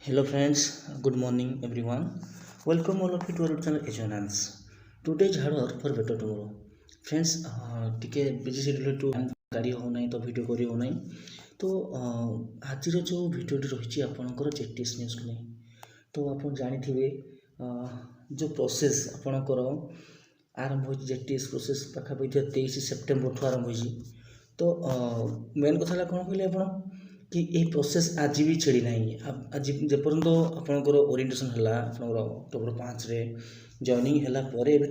Hello friends, good morning everyone. Welcome all of you to our channel Agents. Today's hard work for better tomorrow. Friends, ଟିକେ busy schedule two ଗାଡ଼ି ହେଉନାହିଁ ତ video କରି ହେଉନାହିଁ ତ ଆଜିର ଯେଉଁ ଭିଡ଼ିଓଟି ରହିଛି ଆପଣଙ୍କର ଜେଟିଏସ୍ ନ୍ୟୁଜ୍କୁ ନେଇ ତ ଆପଣ ଜାଣିଥିବେ ଯେଉଁ ପ୍ରୋସେସ୍ ଆପଣଙ୍କର ଆରମ୍ଭ ହୋଇଛି ଜେଟିଏସ୍ ପ୍ରୋସେସ୍ ପାଖାପାଖି 23 ସେପ୍ଟେମ୍ବରଠୁ ଆରମ୍ଭ ହୋଇଛି ତ ମେନ୍ କଥା ହେଲା କ'ଣ କହିଲେ ଆପଣ कि यही प्रोसेस आज भी छेड़ी ना आज जेपर्यंत आपंकर ओरिएंटेशन है आपंकर अक्टोबर 5 रे जॉइनिंग है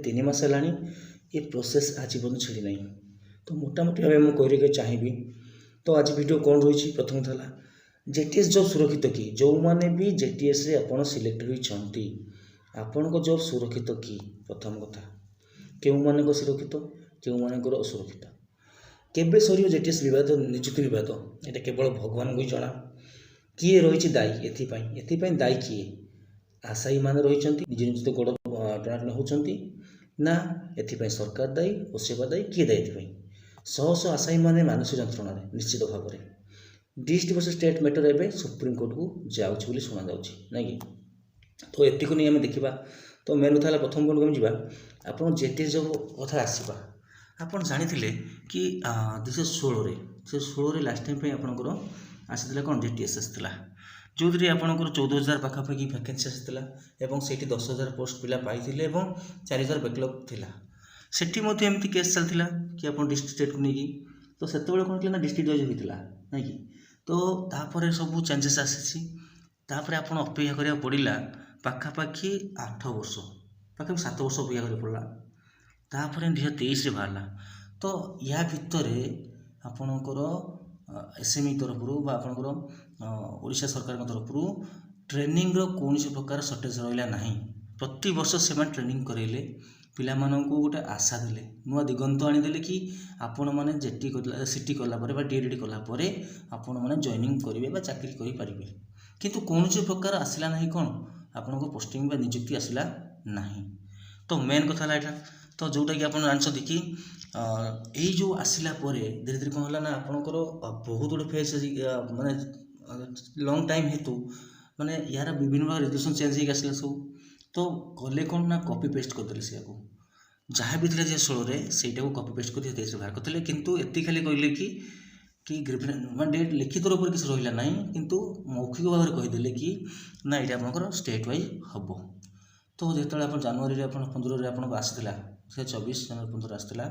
3 मास है ये प्रोसेस आज पर्यटन छेड़ी ना तो मोटामोटी भाव मुझे कहके चाहिए तो आज वीडियो कौन रही प्रथम था जेटीएस जॉब सुरक्षित कि जो मैंने भी जेटीएस रे आपण सिलेक्ट होती आपण को जॉब सुरक्षित कि प्रथम कथा क्यों मानक सुरक्षित क्यों मानकर असुरक्षित केबे सर जेटीएस विवाद निजुक्ति विवाद ये केवल भगवान को जना किए रही दायी एपाई दायी किए आशायी मान रही निज निज गोड़ टणाटण होती ना एपाई सरकार दायी और सेवा दायी किए दायी शह शह आशायी मैंने मानसिक जंत्रणा निश्चित भाव में डिस्ट्रिक्ट वर्सेस स्टेट मैटर एवं सुप्रीम कोर्ट को जाऊँगी शुणा ना कि तो एतिक नहीं आम देखा तो मेन कथा प्रथम पॉइंट को जावा आप जेटीएस जब कथा आसवा आपन जानी कि 2016 लास्ट टाइम आपंकर आसाला कौन जेटीएस आसाला जो आपंकर 14,000 पाखापाखि भैकेन्सी आसाला और से 10,000 पोस्ट पिला पाई 4,000 बैकलॉग थिला सेठी एमती केस चलता कि आप डिस्ट्रिक्ट स्टेट को लेकिन तो से कौन ना डिस्ट्रिक्ट वाइज होता ना कि तो तापर सब चेंजेस आसी आप अपेक्षा करा पड़ा पाखापाखि 8 वर्ष पाखापाखि 7 वर्ष अपेक्षा करा पड़ा तापर 2023 बाहर तो या भितर आपणकर एसएमई तरफ आपणकर ओडिशा सरकार तरफ ट्रेनिंग कौन प्रकार सर्टेज रहा ना प्रति वर्ष से ट्रेनिंग करेले पिला गोटे आशा देले नुआ दिगंत आनीदे कि आपण मैंने जेटी सीटी कलापर डीएडी कलापर आपण मैंने जॉइनिंग करेंगे चाकरी करें किंतु कौन प्रकार आसला ना कौन आपण पोस्टिंग निजुक्ति आसला ना तो मेन कथा है तो जोटा कि आप जानते कि यही जो आसला धीरे धीरे कौन है ना आपंकर बहुत गुड फेस माने लंग टाइम हेतु माने यार विभिन्न रेजुलेशन चेंज हो आसला सब तो कले कौन ना कॉपी पेस्ट करदे से जहाँ भी थी 16 से कॉपी पेस्ट कर बाहर करते किंतु एति खाली कहले कि डेट लिखित रूप से किसी रहा ना किंतु मौखिक भाव में कहीदे कि ना ये आपंकर स्टेट वाइज हम तो जो आप जनवरी 15 आपको आसाला से 24 जनवरी 15 आसाला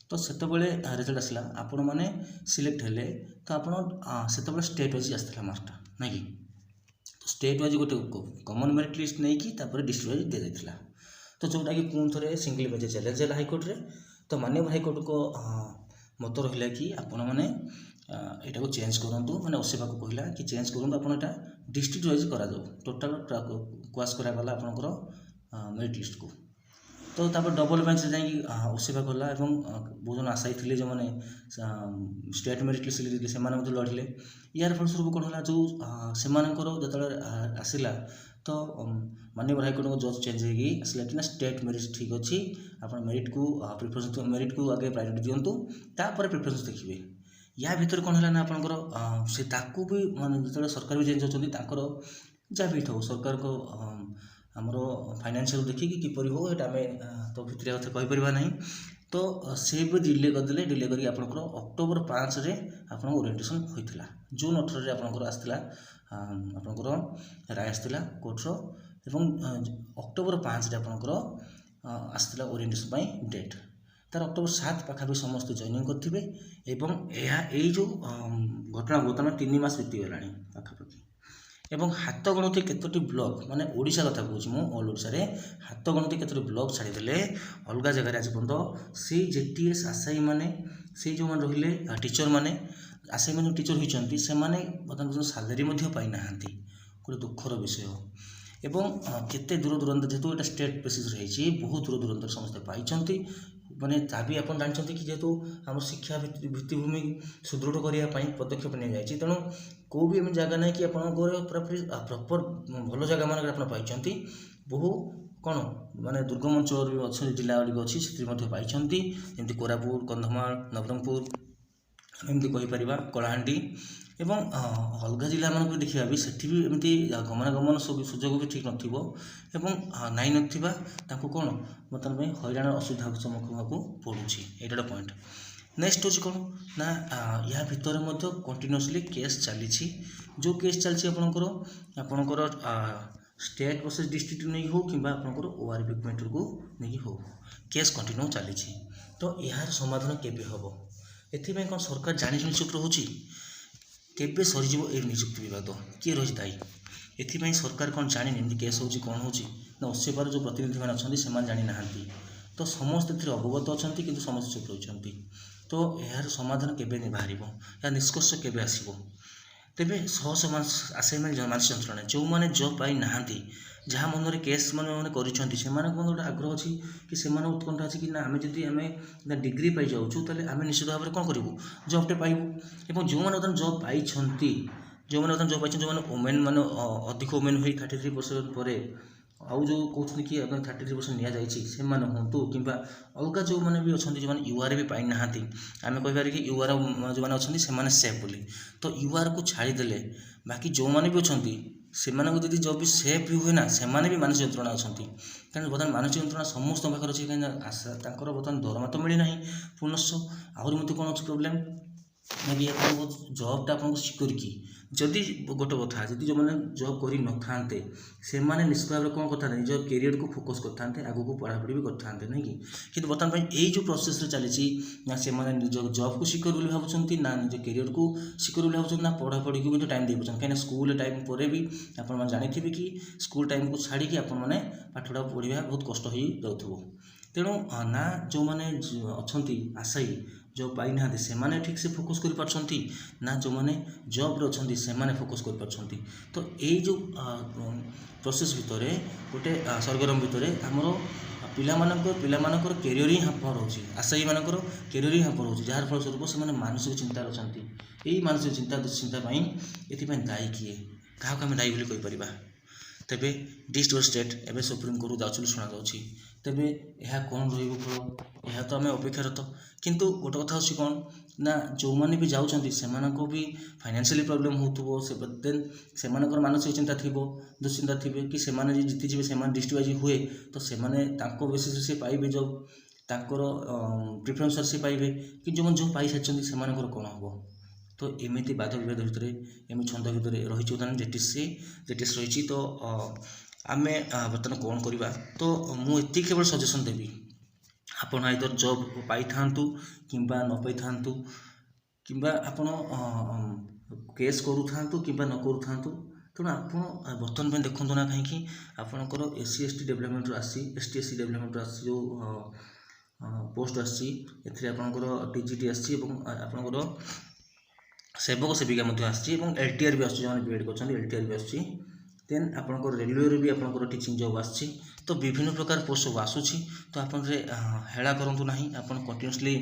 तो से रिजल्ट आसला आपण मैंने सिलेक्ट हेले तो आप स्टेट वाइज आसाला मार्कटा ना कि तो स्टेट वाइज गोटे कॉमन मेरिट लिस्ट नहीं कि डिस्ट्रिक्ट वाइज दे देता तो जोटा कि पुणी थे सिंगल बेंच चैलेंज है हाईकोर्ट रे तो माननीय हाईकोर्ट को मत रहा कि आपण मैंने यहाँ को चेंज करूँ मैंने ओसेवा को कहला कि चेंज करूँ आप डिस्ट्रिक्ट वाइज करा टोटाल क्वास कराला आपंकर मेरिट लिस्ट को तो तापर डबल बेंच जाकि ओसेवा कला बहुत जन आशायी थे जो मैंने स्टेट मेरिट लिस्ट से लड़े यार फलस्वरूप कौन है जो से जो आसला तो माननीय हाईकोर्ट को जज चेंज होगी आसला कि स्टेट मेरिट ठीक अच्छी आप मेरिट को प्रिफरेंस मेरिट को आगे प्रायोरिटी दिंतु तापर प्रिफरेंस देखिए या भीतर कौन है ना आपंकर से भी मान जो सरकार भी चेंज होती जहाँ भी था सरकार को आमर फाइनेंशियल देखिए किपर हो आम तो भितर कथा कहीपर ना तो से भी डिले करदे डिले करके अक्टोबर 5 रे आप ओरिएंटेशन होता जून 18 रे आपंकर आसला आपंकर राय आसला कोर्टर एवं अक्टोबर 5 रे आपंकर आसला ओरिएंटेशन डेट तार अक्टोबर 7 पाखापाखि समस्त जॉइनिंग करेंगे एवं यही जो घटना बर्तमान 3 मास बीतीगला पाखापाखि एवं हाथ गणति केतोटी ब्लॉक माने ओडिशा कथा कहूँ मु ऑल ओडिशा रे हाथ गणति केतोटी ब्लॉक छाड़ीदे अलग जगह आज पर्यटन से जेटीएस आशायी माने से जो मैंने रहिले टीचर माने आशायी मैंने टीचर होती से बर्तमान सालेरी पाई ना गोटे दुखर विषय एवं केते दूर दूरांत जेहेतु यहाँ स्टेट बेसिस रही बहुत दूर दूरांत समस्ते पाई माने भी आप जानते कि जेहेतु आम शिक्षा भित्तिभूमि सुदृढ़ करने पदक्षेप नहीं तेणु कौ भी जगह ना कि प्रॉपर भल जगह मान पाई बहु कौन माने दुर्गम अंचल अच्छे जिला गुड़िक अच्छी से पाई जमी कोरापुट कंधमाल नवरंगपुर ଆମେ ଏମିତି କହିପାରିବା କଳାହାଣ୍ଡି ଏବଂ ଅଲଗା ଜିଲ୍ଲାମାନଙ୍କୁ ଦେଖିବା ବି ସେଠି ବି ଏମିତି ଗମନାଗମନ ସୁଯୋଗ ବି ଠିକ୍ ନଥିବ ଏବଂ ନାଇଁ ନଥିବା ତାଙ୍କୁ କ'ଣ ବର୍ତ୍ତମାନ ପାଇଁ ହଇରାଣ ଅସୁବିଧା ସମ୍ମୁଖୀନ ହେବାକୁ ପଡ଼ୁଛି। ଏଇଟା ଗୋଟେ ପଏଣ୍ଟ। ନେକ୍ସଟ ହେଉଛି କ'ଣ ନା ଏହା ଭିତରେ ମଧ୍ୟ କଣ୍ଟିନ୍ୟୁଅସଲି କେସ୍ ଚାଲିଛି। ଯେଉଁ କେସ୍ ଚାଲିଛି ଆପଣଙ୍କର ଷ୍ଟେଟ୍ ଭର୍ସେସ୍ ଡିଷ୍ଟ୍ରିକ୍ଟ ନେଇକି ହେଉ କିମ୍ବା ଆପଣଙ୍କର ORP ମ୍ୟାଟରକୁ ନେଇକି ହେଉ କେସ୍ କଣ୍ଟିନ୍ୟୁ ଚାଲିଛି। ତ ଏହାର ସମାଧାନ କେବେ ହେବ? ଏଥିପାଇଁ କ'ଣ ସରକାର ଜାଣିଶୁଣି ଚୁପ୍ ରହୁଛି? କେବେ ସରିଯିବ ଏହି ନିଯୁକ୍ତି ବିବାଦ? କିଏ ରହିଛି ଦାୟୀ? ଏଥିପାଇଁ ସରକାର କ'ଣ ଜାଣିନି ଏମିତି କେସ୍ ହେଉଛି କ'ଣ ହେଉଛି? ନା OCPR ଯେଉଁ ପ୍ରତିନିଧିମାନେ ଅଛନ୍ତି ସେମାନେ ଜାଣିନାହାନ୍ତି। ତ ସମସ୍ତେ ଏଥିରେ ଅବଗତ ଅଛନ୍ତି କିନ୍ତୁ ସମସ୍ତେ ଚୁପ୍ ରହିଛନ୍ତି। ତ ଏହାର ସମାଧାନ କେବେ ବାହାରିବ? ଏହା ନିଷ୍କର୍ଷ କେବେ ଆସିବ? ତେବେ ଆସାମୀ ମାନସିକ ଯନ୍ତ୍ରଣା ଯେଉଁମାନେ ଜବ୍ ପାଇନାହାନ୍ତି, ଯାହା ମନରେ କେସ୍ ମାନେ କରିଛନ୍ତି, ସେମାନଙ୍କ ମନରେ ଗୋଟେ ଆଗ୍ରହ ଅଛି କି ସେମାନଙ୍କ ଉତ୍କଣ୍ଠା ଅଛି କି ନା ଆମେ ଡିଗ୍ରୀ ପାଇଯାଉଛୁ ତାହେଲେ ଆମେ ନିଶ୍ଚିତ ଭାବରେ କ'ଣ କରିବୁ? ଜବ୍ଟେ ପାଇବୁ। ଏବଂ ଯେଉଁମାନେ ବର୍ତ୍ତମାନ ଜବ୍ ପାଇଛନ୍ତି, ଯେଉଁମାନେ ଓମେନ୍ ମାନେ ଅଧିକ ଓମେନ୍ ହୋଇ 33% ପରେ ଆଉ ଯେଉଁ କହୁଛନ୍ତି କି ଆପଣ 33% ନିଆଯାଇଛି ସେମାନେ ହୁଅନ୍ତୁ କିମ୍ବା ଅଲଗା ଯେଉଁମାନେ ବି ଅଛନ୍ତି ଯେଉଁମାନେ UR ବି ପାଇନାହାନ୍ତି, ଆମେ କହିପାରିବା କି UR ଯେଉଁମାନେ ଅଛନ୍ତି ସେମାନେ ସେଫ୍ ବୋଲି। ତ URକୁ ଛାଡ଼ିଦେଲେ ବାକି ଯେଉଁମାନେ ବି ଅଛନ୍ତି ସେମାନଙ୍କୁ ଯଦି ଜବ୍ ବି ସେଫ୍ ବି ହୁଏ ନା, ସେମାନେ ବି ମାନସିକ ଯନ୍ତ୍ରଣା ଅଛନ୍ତି। କାରଣ ବର୍ତ୍ତମାନ ମାନସିକ ଯନ୍ତ୍ରଣା ସମସ୍ତଙ୍କ ପାଖରେ ଅଛି। କାହିଁକିନା ତାଙ୍କର ବର୍ତ୍ତମାନ ଦରମା ତ ମିଳିନାହିଁ ପୁନଶ୍ଚ ଆହୁରି ମଧ୍ୟ କ'ଣ ଅଛି ପ୍ରୋବ୍ଲେମ୍ ନା କି ଆପଣଙ୍କ ଜବ୍ଟା ଆପଣଙ୍କୁ ସିକ୍ୟୁର କି ଯଦି ଗୋଟେ କଥା ଯଦି ଯେଉଁମାନେ ଜବ୍ କରିନଥାନ୍ତେ ସେମାନେ ନିଶ୍ଚିତ ଭାବରେ କ'ଣ କରିଥାନ୍ତେ ନିଜ କ୍ୟାରିୟରକୁ ଫୋକସ୍ କରିଥାନ୍ତେ, ଆଗକୁ ପଢ଼ାପଢ଼ି ବି କରିଥାନ୍ତେ ନାଇଁ କି। କିନ୍ତୁ ବର୍ତ୍ତମାନ ପାଇଁ ଏଇ ଯେଉଁ ପ୍ରୋସେସ୍ରେ ଚାଲିଛି ନା ସେମାନେ ନିଜ ଜବ୍କୁ ସିକ୍ୟୁର ବୋଲି ଭାବୁଛନ୍ତି, ନା ନିଜ କ୍ୟାରିୟରକୁ ସିକ୍ୟୁର ବୋଲି ଭାବୁଛନ୍ତି, ନା ପଢ଼ାପଢ଼ିକୁ ମଧ୍ୟ ଟାଇମ୍ ଦେଇପାରୁଛନ୍ତି। କାହିଁକିନା ସ୍କୁଲ ଟାଇମ୍ ପରେ ବି ଆପଣମାନେ ଜାଣିଥିବେ କି ସ୍କୁଲ ଟାଇମ୍କୁ ଛାଡ଼ିକି ଆପଣମାନେ ପାଠଟା ପଢ଼ିବା ବହୁତ କଷ୍ଟ ହୋଇଯାଉଥିବ। ତେଣୁ ନା ଯେଉଁମାନେ ଅଛନ୍ତି ଆଶାୟୀ ଜବ୍ ପାଇନାହାନ୍ତି ସେମାନେ ଠିକ୍ ସେ ଫୋକସ୍ କରିପାରୁଛନ୍ତି, ନା ଯେଉଁମାନେ ଜବ୍ରେ ଅଛନ୍ତି ସେମାନେ ଫୋକସ୍ କରିପାରୁଛନ୍ତି। ତ ଏଇ ଯେଉଁ ପ୍ରୋସେସ୍ ଭିତରେ ଗୋଟେ ସରଗରମ ଭିତରେ ଆମର ପିଲାମାନଙ୍କର କ୍ୟାରିୟର ହିଁ ହାମ୍ପର ହେଉଛି, ଆଶାୟୀମାନଙ୍କର କ୍ୟାରିୟର ହିଁ ହାମ୍ପର ହେଉଛି, ଯାହାର ଫଳସ୍ୱରୂପ ସେମାନେ ମାନସିକ ଚିନ୍ତାରେ ଅଛନ୍ତି। ଏଇ ମାନସିକ ଚିନ୍ତା ପାଇଁ ଏଥିପାଇଁ ଦାୟୀ କିଏ? କାହାକୁ ଆମେ ଦାୟୀ ବୋଲି କହିପାରିବା? ତେବେ ଡିଷ୍ଟ୍ରିକ୍ଟ ଷ୍ଟେଟ୍ ଏବେ ସୁପ୍ରିମକୋର୍ଟକୁ ଯାଉଛି ବୋଲି ଶୁଣାଯାଉଛି। ତେବେ ଏହା କ'ଣ ରହିବ ଫଳ? ଏହା ତ ଆମେ ଅପେକ୍ଷାରତ। କିନ୍ତୁ ଗୋଟେ କଥା ହେଉଛି କ'ଣ ନା ଯେଉଁମାନେ ବି ଯାଉଛନ୍ତି ସେମାନଙ୍କୁ ବି ଫାଇନାନ୍ସିଆଲି ପ୍ରୋବ୍ଲେମ୍ ହେଉଥିବ, ଦେନ୍ ସେମାନଙ୍କର ମାନସିକ ଚିନ୍ତା ଥିବ, ଦୁଶ୍ଚିନ୍ତା ଥିବେ କି ସେମାନେ ଯଦି ଜିତିଯିବେ ସେମାନେ ଡିଷ୍ଟ୍ରିକ୍ଟ ୱାଇଜ୍ ହୁଏ ତ ସେମାନେ ତାଙ୍କ ବେସିସ୍ରେ ସେ ପାଇବେ ଜବ୍, ତାଙ୍କର ପ୍ରିଫରେନ୍ସରେ ସେ ପାଇବେ। କିନ୍ତୁ ଯେଉଁମାନେ ଜବ୍ ପାଇସାରିଛନ୍ତି ସେମାନଙ୍କର କ'ଣ ହେବ? ତ ଏମିତି ବାଦ ବିବାଦ ଭିତରେ ଏମିତି ଛନ୍ଦ ଭିତରେ ରହିଛି ବର୍ତ୍ତମାନ ଜେଟିଏସ୍ ରହିଛି। ତ ଆମେ ବର୍ତ୍ତମାନ କ'ଣ କରିବା? ତ ମୁଁ ଏତିକି କେବଳ ସଜେସନ୍ ଦେବି, ଆପଣ ଆଇଦର ଜବ୍ ପାଇଥାନ୍ତୁ କିମ୍ବା ନ ପାଇଥାନ୍ତୁ କିମ୍ବା ଆପଣ କେସ୍ କରୁଥାନ୍ତୁ କିମ୍ବା ନ କରୁଥାନ୍ତୁ, ତେଣୁ ଆପଣ ବର୍ତ୍ତମାନ ପାଇଁ ଦେଖନ୍ତୁ ନା କାହିଁକି ଆପଣଙ୍କର SC/ST ଡେଭଲପମେଣ୍ଟରୁ ଆସିଛି, ST/SC ଡେଭଲପମେଣ୍ଟରୁ ଆସିଛି ଯେଉଁ ପୋଷ୍ଟ ଆସିଛି, ଏଥିରେ ଆପଣଙ୍କର TGT ଆସିଛି ଏବଂ ଆପଣଙ୍କର ସେବକ ସେବିକା ମଧ୍ୟ ଆସିଛି ଏବଂ LTR ବି ଆସୁଛି, ଯେଉଁମାନେ B.Ed କରିଛନ୍ତି LTR ବି ଆସୁଛି। ଦେନ୍ ଆପଣଙ୍କର ରେଲୱେରେ ବି ଆପଣଙ୍କର ଟିଚିଂ ଜବ୍ ଆସିଛି। ତ ବିଭିନ୍ନ ପ୍ରକାର ପୋଷ୍ଟ ସବୁ ଆସୁଛି। ତ ଆପଣ ହେଳା କରନ୍ତୁ ନାହିଁ, ଆପଣ କଣ୍ଟିନ୍ୟୁଅସଲି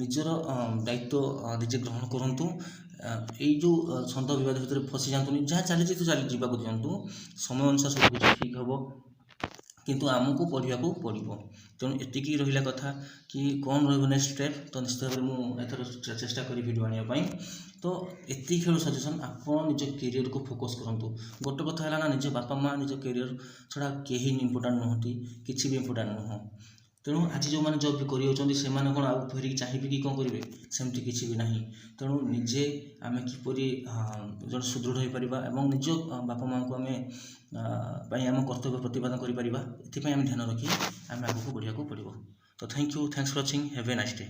ନିଜର ଦାୟିତ୍ୱ ନିଜେ ଗ୍ରହଣ କରନ୍ତୁ। ଏଇ ଯେଉଁ ଛନ୍ଦ ବିବାଦ ଭିତରେ ଫସି ଯାଆନ୍ତୁନି, ଯାହା ଚାଲିଛି ତ ଯିବାକୁ ଦିଅନ୍ତୁ, ସମୟ ଅନୁସାରେ ସବୁ କିଛି ଠିକ୍ ହେବ କିନ୍ତୁ ଆମକୁ ପଢ଼ିବାକୁ ପଡ଼ିବ। ତେଣୁ ଏତିକି ରହିଲା କଥା କି କ'ଣ ରହିବ ନେକ୍ସଟ ଷ୍ଟେପ୍। ତ ନିଶ୍ଚିତ ଭାବରେ ମୁଁ ଏଥର ଚେଷ୍ଟା କରିବି ଭିଡ଼ିଓ ଆଣିବା ପାଇଁ। ତ ଏତିକି ଖେଳ ସଜେସନ୍, ଆପଣ ନିଜ କ୍ୟାରିୟରକୁ ଫୋକସ୍ କରନ୍ତୁ। ଗୋଟେ କଥା ହେଲା ନା ନିଜ ବାପା ମା' ନିଜ କ୍ୟାରିୟର ଛଡ଼ା କେହି ଇମ୍ପୋର୍ଟାଣ୍ଟ ନୁହନ୍ତି, କିଛି ବି ଇମ୍ପୋର୍ଟାଣ୍ଟ ନୁହଁ। ତେଣୁ ଆଜି ଯେଉଁମାନେ ଜବ୍ ବି କରିଯାଉଛନ୍ତି ସେମାନେ କ'ଣ ଆଉ ଫେରିକି ଚାହିଁବେ କି କ'ଣ କରିବେ? ସେମିତି କିଛି ବି ନାହିଁ। ତେଣୁ ନିଜେ ଆମେ କିପରି ଜଣେ ସୁଦୃଢ଼ ହୋଇପାରିବା ଏବଂ ନିଜ ବାପା ମାଆଙ୍କୁ ଆମେ ପାଇଁ ଆମ କର୍ତ୍ତବ୍ୟ ପ୍ରତିପାଦନ କରିପାରିବା, ଏଥିପାଇଁ ଆମେ ଧ୍ୟାନ ରଖି ଆମେ ଆଗକୁ ବଢ଼ିବାକୁ ପଡ଼ିବ। ତ thanks for watching, have a nice day.